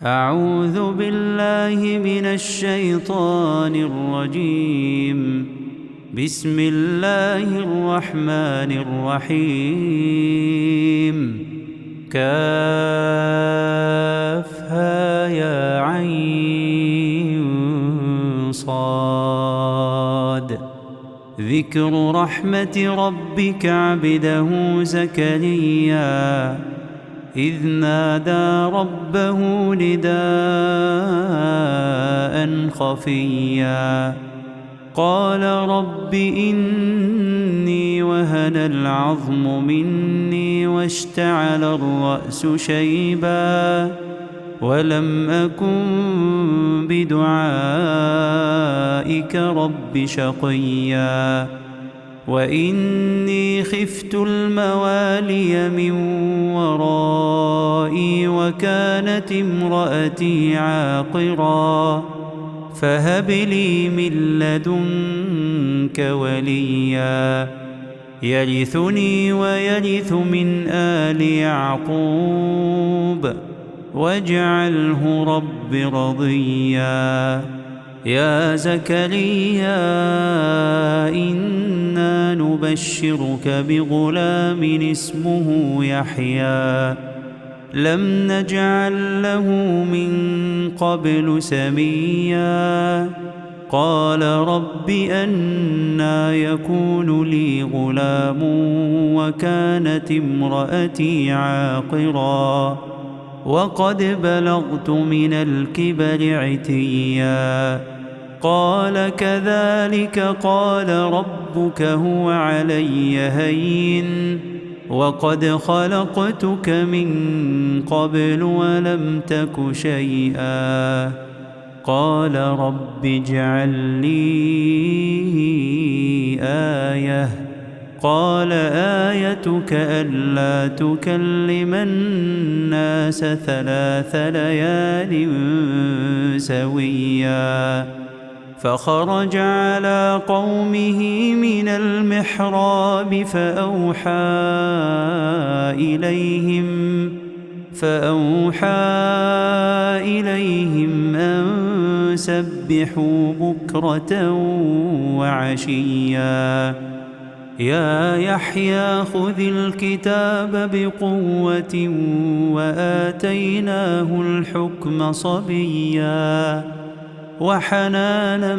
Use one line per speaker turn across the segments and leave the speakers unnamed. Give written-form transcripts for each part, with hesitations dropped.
أعوذ بالله من الشيطان الرجيم. بسم الله الرحمن الرحيم. كافها يا عين صاد. ذكر رحمة ربك عبده زكريا إذ نادى ربه نداء خفيا قال رب إني وهن العظم مني واشتعل الرأس شيبا ولم أكن بدعائك رب شقيا وإني خفت الموالي من ورائي وكانت امرأتي عاقرا فهب لي من لدنك وليا يرثني ويرث من آل يعقوب واجعله رب رضيا. يا زكريا إنا نبشرك بغلام اسمه يحيى لم نجعل له من قبل سميا قال رب أنى يكون لي غلام وكانت امرأتي عاقرا وقد بلغت من الكبر عتيا قال كذلك قال ربك هو علي هين وقد خلقتك من قبل ولم تك شيئا قال رب اجعل لي آية قال آيتك ألا تكلم الناس 3 ليال سويا فخرج على قومه من المحراب فأوحى إليهم أن سبحوا بكرة وعشيا يا يحيى خذ الكتاب بقوة وآتيناه الحكم صبيا وحنانا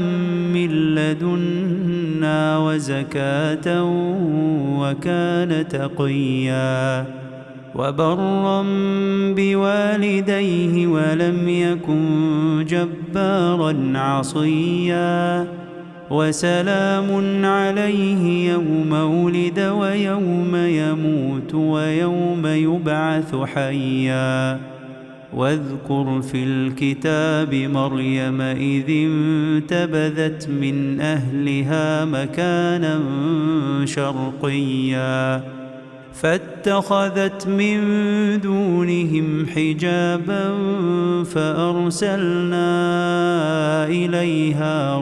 من لدنا وزكاة وكان تقيا وبرا بوالديه ولم يكن جبارا عصيا وسلام عليه يوم ولد ويوم يموت ويوم يبعث حيا واذكر في الكتاب مريم إذ انتبذت من أهلها مكانا شرقيا فاتخذت من دونهم حجابا فأرسلنا إليها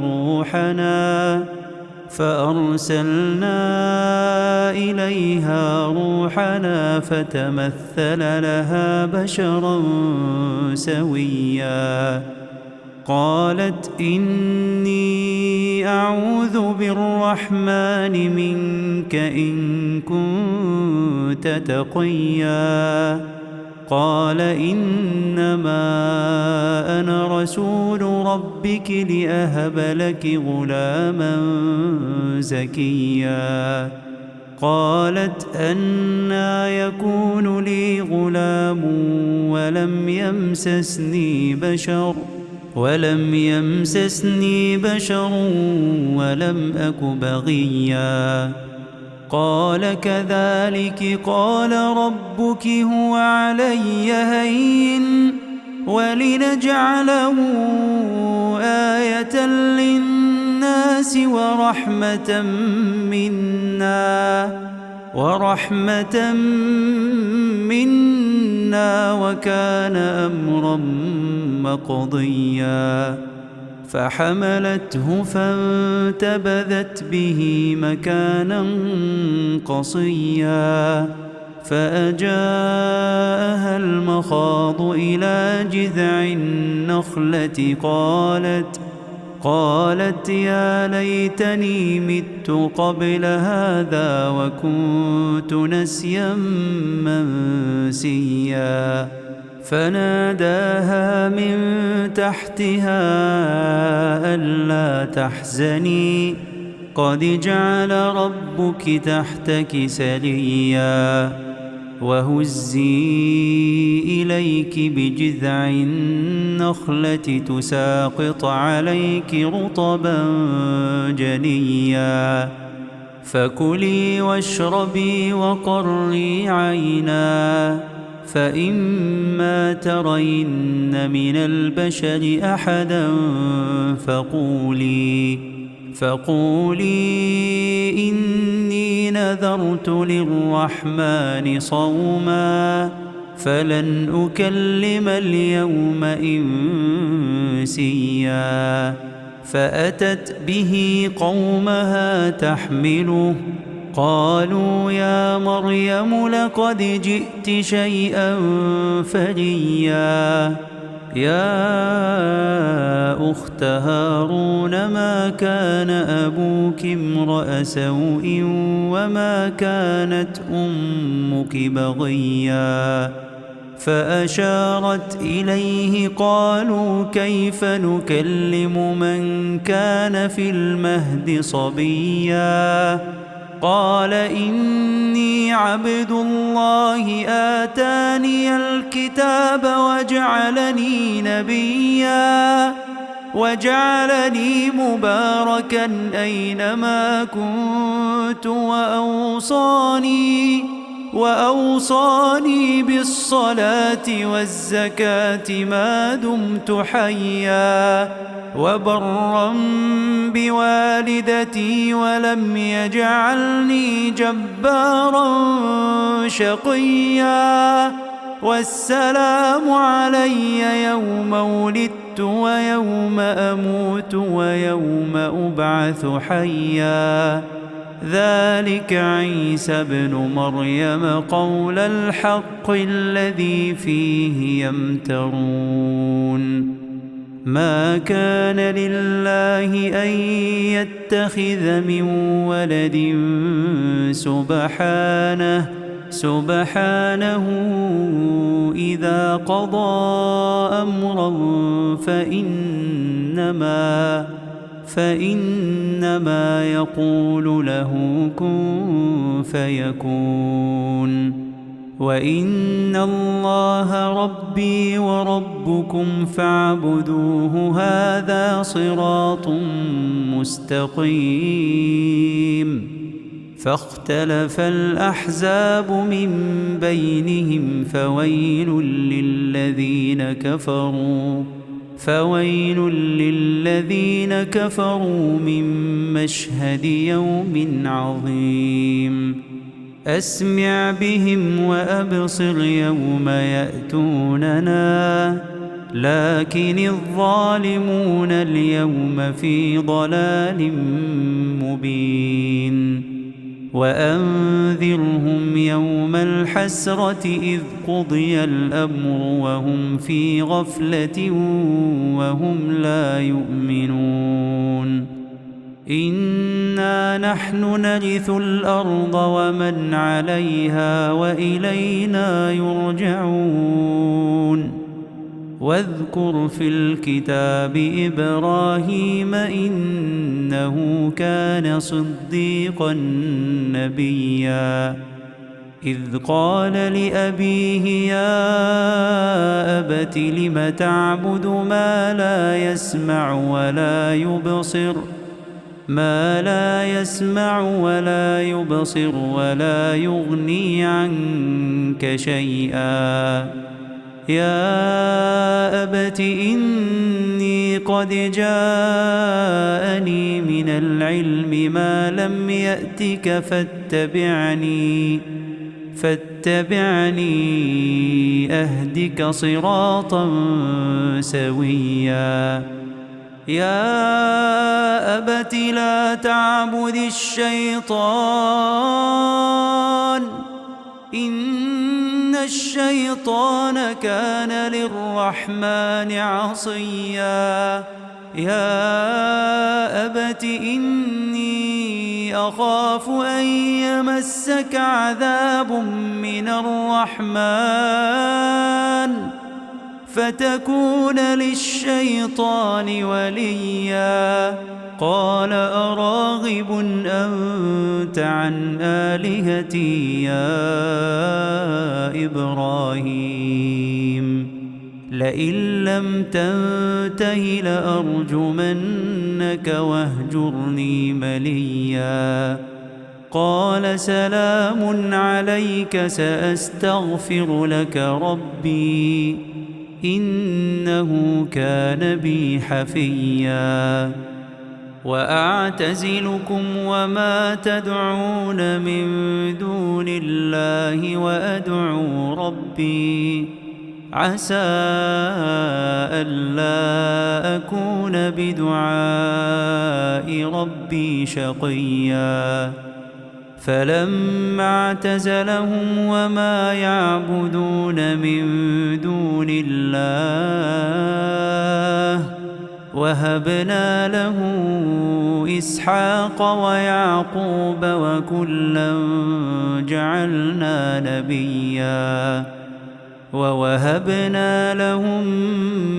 روحنا فتمثل لها بشرا سويا قالت إني أعوذ بالرحمن منك إن كنت تقيا قال إنما أنا رسول ربك لأهب لك غلاما زكيا قالت أنى يكون لي غلام ولم يمسسني بشر ولم أك بغيا قال كذلك قال ربك هو علي هين ولنجعله آية للناس ورحمة منا وكان أمرا مقضيا فحملته فانتبذت به مكانا قصيا فأجاءها المخاض إلى جذع النخلة قالت يا ليتني مت قبل هذا وكنت نسيا منسيا فناداها من تحتها ألا تحزني قد جعل ربك تحتك سريا وهزي إليك بجذع النخلة تساقط عليك رطبا جنيا فكلي واشربي وقري عينا فإما ترين من البشر أحدا فقولي إني نذرت للرحمن صوما فلن أكلم اليوم إنسيا فأتت به قومها تحمله قالوا يا مريم لقد جئت شيئا فريا يا أخت هارون ما كان أبوك امرأ سوء وما كانت أمك بغيا فأشارت إليه قالوا كيف نكلم من كان في المهد صبيا قال إني عبد الله آتاني الكتاب وجعلني نبيا وجعلني مباركا أينما كنت وأوصاني بالصلاة والزكاة ما دمت حيا وبرا بوالدتي ولم يجعلني جبارا شقيا والسلام علي يوم ولدت ويوم أموت ويوم أبعث حيا ذلك عيسى ابن مريم قول الحق الذي فيه يمترون ما كان لله أن يتخذ من ولد سبحانه إذا قضى أمرا فإنما يقول له كن فيكون وإن الله ربي وربكم فاعبدوه هذا صراط مستقيم فاختلف الأحزاب من بينهم فويل للذين كفروا من مشهد يوم عظيم أسمع بهم وأبصر يوم يأتوننا لكن الظالمون اليوم في ضلال مبين وأنذرهم يوم الحسرة إذ قضي الأمر وهم في غفلة وهم لا يؤمنون إنا نحن نرث الأرض ومن عليها وإلينا يرجعون واذكر في الكتاب إبراهيم إنه كان صديقا نبيا إذ قال لأبيه يا أبت لم تعبد ما لا يسمع ولا يبصر ولا يغني عنك شيئا يا أبت إني قد جاءني من العلم ما لم يأتك فاتبعني أهدك صراطا سويا يا أبت لا تعبد الشيطان إن الشيطان كان للرحمن عصيا يا أبت إني أخاف أن يمسك عذاب من الرحمن فتكون للشيطان وليا قال أراغب أنت عن آلهتي يا إبراهيم لئن لم تنته لأرجمنك واهجرني مليا قال سلام عليك سأستغفر لك ربي إنه كان بي حفيا وأعتزلكم وما تدعون من دون الله وأدعو ربي عسى ألا أكون بدعاء ربي شقيا فلما اعتزلهم وما يعبدون من دون الله وهبنا له إسحاق ويعقوب وكلا جعلنا نبيا ووهبنا لهم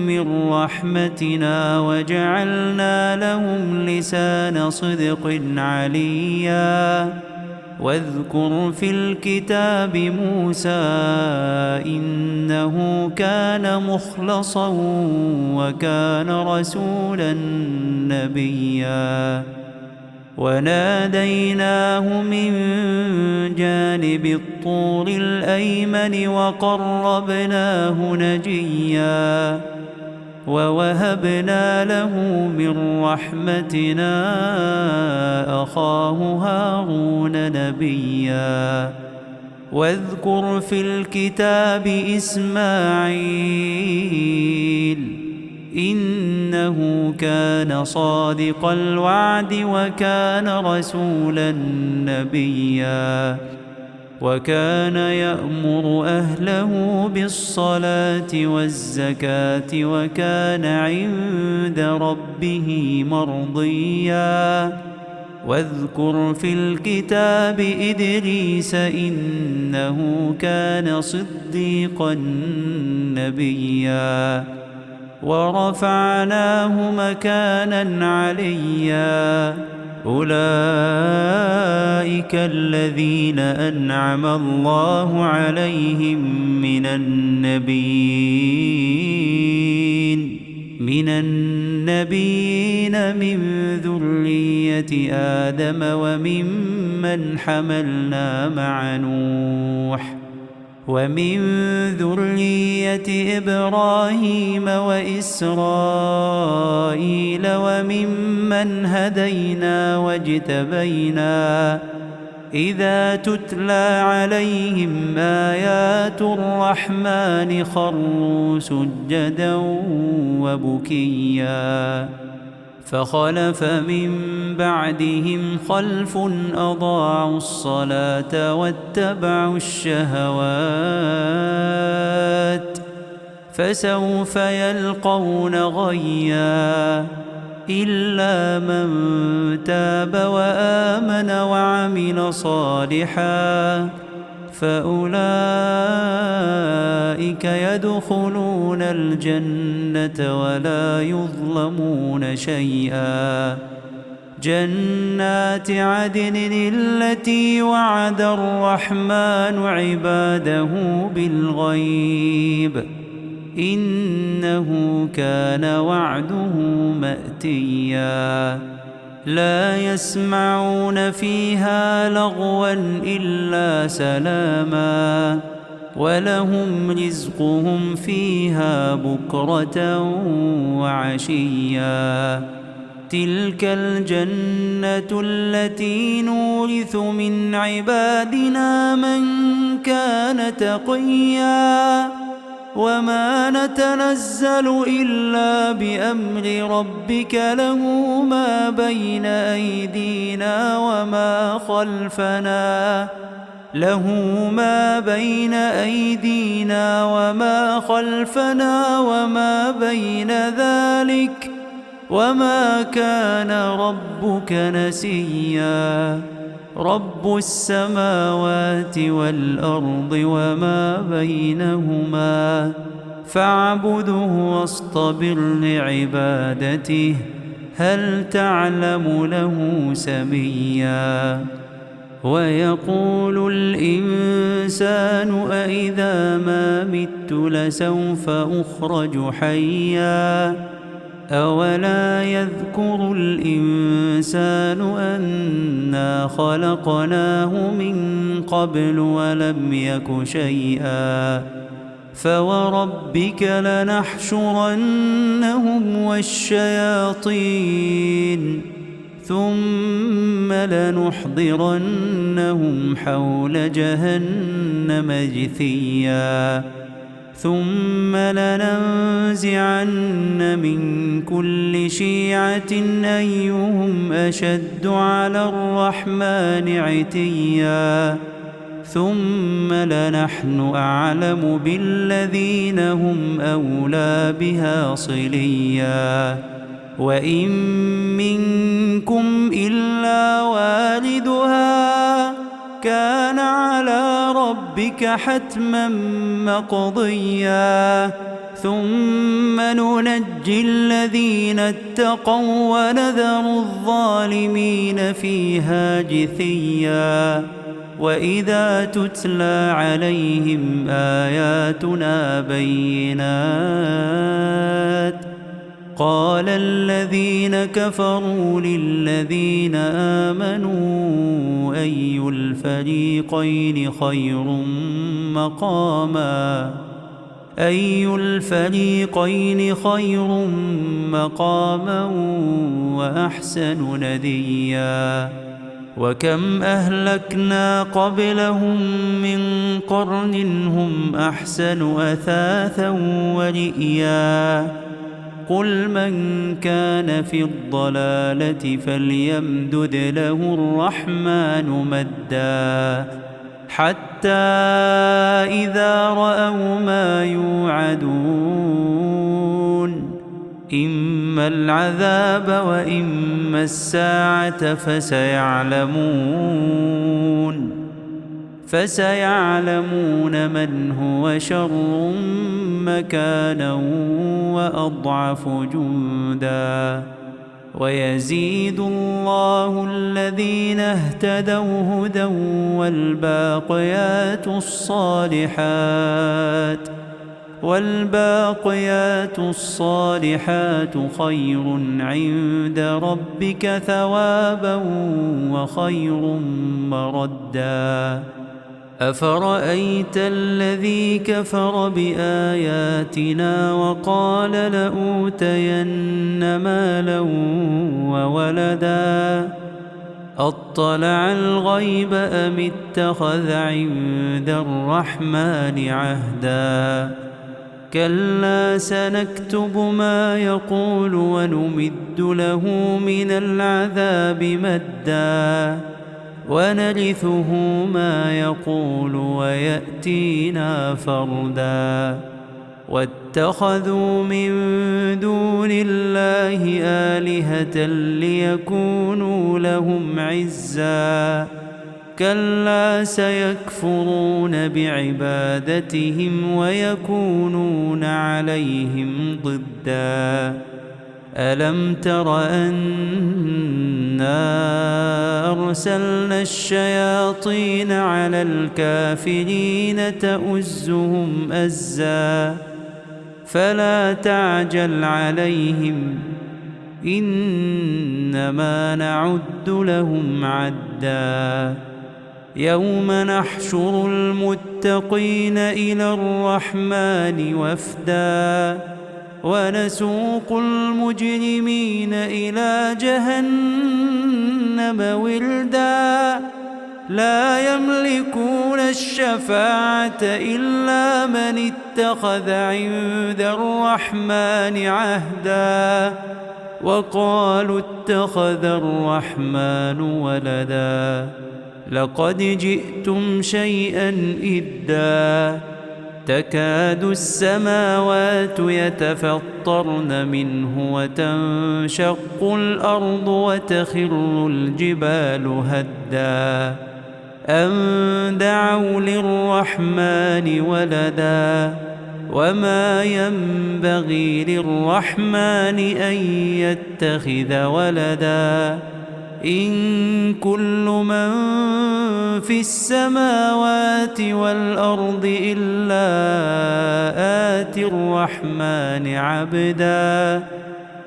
من رحمتنا وجعلنا لهم لسان صدق عليا واذكر في الكتاب موسى إنه كان مخلصا وكان رسولا نبيا وناديناه من جانب الطور الأيمن وقربناه نجيا ووهبنا له من رحمتنا أخاه هارون نبيا واذكر في الكتاب إسماعيل إنه كان صادق الوعد وكان رسولا نبيا وكان يأمر أهله بالصلاة والزكاة وكان عند ربه مرضيا واذكر في الكتاب إدريس إنه كان صديقا نبيا ورفعناه مكانا عليا أولئك الذين أنعم الله عليهم من النبيين من ذرية آدم وممن حملنا مع نوح ومن ذرية إبراهيم وإسرائيل وممن هدينا واجتبينا إذا تتلى عليهم آيات الرحمن خروا سجدا وبكيا فخلف من بعدهم خلف أضاعوا الصلاة واتبعوا الشهوات فسوف يلقون غيا إلا من تاب وآمن وعمل صالحا فأولئك يدخلون الجنة ولا يظلمون شيئا جنات عدن التي وعد الرحمن عباده بالغيب إنه كان وعده مأتيا لا يسمعون فيها لغوا إلا سلاما ولهم رزقهم فيها بكرة وعشيا تلك الجنة التي نورث من عبادنا من كان تقيا وما نتنزل إلا بأمر ربك له ما بين أيدينا وما خلفنا له ما بين أيدينا وما خلفنا وما بين ذلك وما كان ربك نسيا رب السماوات والأرض وما بينهما فاعبده واصطبر لعبادته هل تعلم له سميا ويقول الإنسان أإذا ما مت لسوف أخرج حيا أولا يذكر الإنسان أنا خلقناه من قبل ولم يك شيئا فوربك لنحشرنهم والشياطين ثم لنحضرنهم حول جهنم جثيا ثم لننزعن من كل شيعة أيهم أشد على الرحمن عتيا ثم لنحن أعلم بالذين هم أولى بها صليا وإن منكم إلا واردها كان على ربك حتما مقضيا ثم ننجي الذين اتقوا ونذر الظالمين فيها جثيا وإذا تتلى عليهم آياتنا بينات قال الذين كفروا للذين آمنوا أي الفريقين خير مقاما وأحسن نديا وكم أهلكنا قبلهم من قرن هم أحسن أثاثا ورئيا قل من كان في الضلالة فليمدد له الرحمن مدا حتى إذا رأوا ما يوعدون إما العذاب وإما الساعة فسيعلمون من هو شر مكانا وأضعف جندا ويزيد الله الذين اهتدوا هدى والباقيات الصالحات خير عند ربك ثوابا وخير مردا أفرأيت الذي كفر بآياتنا وقال لأوتين مالا وولدا أطلع الغيب أم اتخذ عند الرحمن عهدا كلا سنكتب ما يقول ونمد له من العذاب مدا ونرثه ما يقول ويأتينا فردا واتخذوا من دون الله آلهة ليكونوا لهم عزا كلا سيكفرون بعبادتهم ويكونون عليهم ضدا ألم تر أنا أرسلنا الشياطين على الكافرين تؤزهم أزا فلا تعجل عليهم إنما نعد لهم عدا يوم نحشر المتقين إلى الرحمن وفدا ونسوق المجرمين إلى جهنم وردا لا يملكون الشفاعة إلا من اتخذ عند الرحمن عهدا وقالوا اتخذ الرحمن ولدا لقد جئتم شيئا إدا تكاد السماوات يتفطرن منه وتنشق الأرض وتخر الجبال هدا أن دعوا للرحمن ولدا وما ينبغي للرحمن أن يتخذ ولدا إن كل من في السماوات والأرض إلا آتي الرحمن عبدا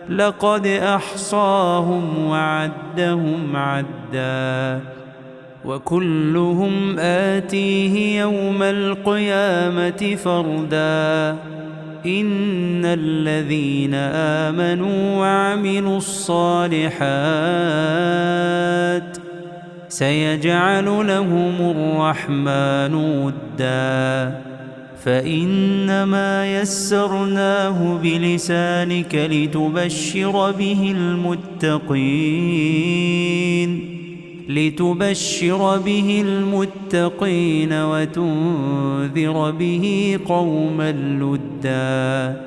لقد أحصاهم وعدهم عدا وكلهم آتيه يوم القيامة فردا إن الذين آمنوا وعملوا الصالحات سيجعل لهم الرحمن ودا فإنما يسرناه بلسانك لتبشر به المتقين وتنذر به قوما لدا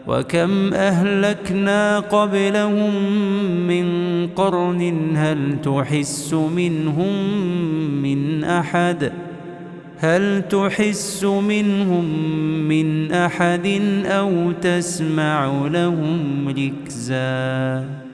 وكم أهلكنا قبلهم من قرن هل تحس منهم من أحد أو تسمع لهم ركزا.